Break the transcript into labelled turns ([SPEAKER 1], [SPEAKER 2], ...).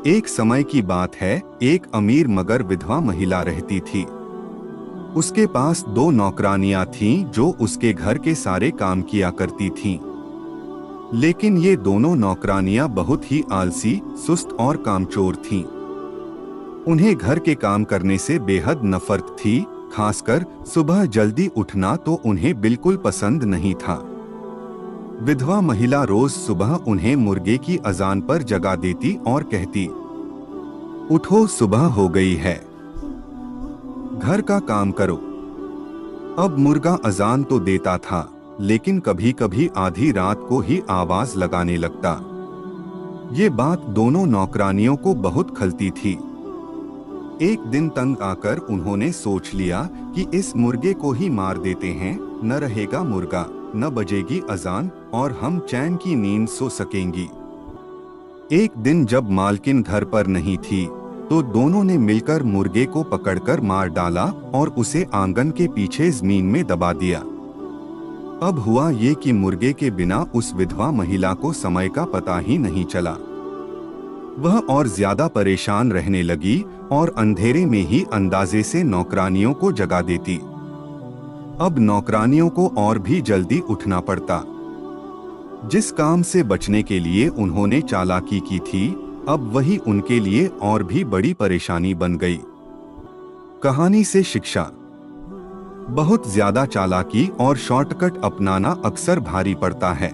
[SPEAKER 1] एक समय की बात है, एक अमीर मगर विधवा महिला रहती थी। उसके पास दो नौकरानियां थीं जो उसके घर के सारे काम किया करती थीं। लेकिन ये दोनों नौकरानियां बहुत ही आलसी, सुस्त और कामचोर थीं। उन्हें घर के काम करने से बेहद नफरत थी, खासकर सुबह जल्दी उठना तो उन्हें बिल्कुल पसंद नहीं था। विधवा महिला रोज सुबह उन्हें मुर्गे की अजान पर जगा देती और कहती, उठो, सुबह हो गई है, घर का काम करो। अब मुर्गा अजान तो देता था, लेकिन कभी कभी आधी रात को ही आवाज लगाने लगता। ये बात दोनों नौकरानियों को बहुत खलती थी। एक दिन तंग आकर उन्होंने सोच लिया कि इस मुर्गे को ही मार देते हैं, न रहेगा मुर्गा, न बजेगी अजान और हम चैन की नींद सो सकेंगी। एक दिन जब मालकिन घर पर नहीं थी, तो दोनों ने मिलकर मुर्गे को पकड़कर मार डाला और उसे आंगन के पीछे जमीन में दबा दिया। अब हुआ ये कि मुर्गे के बिना उस विधवा महिला को समय का पता ही नहीं चला। वह और ज्यादा परेशान रहने लगी और अंधेरे में ही अंदाजे से नौकरानियों को जगा देती। अब नौकरानियों को और भी जल्दी उठना पड़ता। जिस काम से बचने के लिए उन्होंने चालाकी की थी, अब वही उनके लिए और भी बड़ी परेशानी बन गई। कहानी से शिक्षा: बहुत ज्यादा चालाकी और शॉर्टकट अपनाना अक्सर भारी पड़ता है।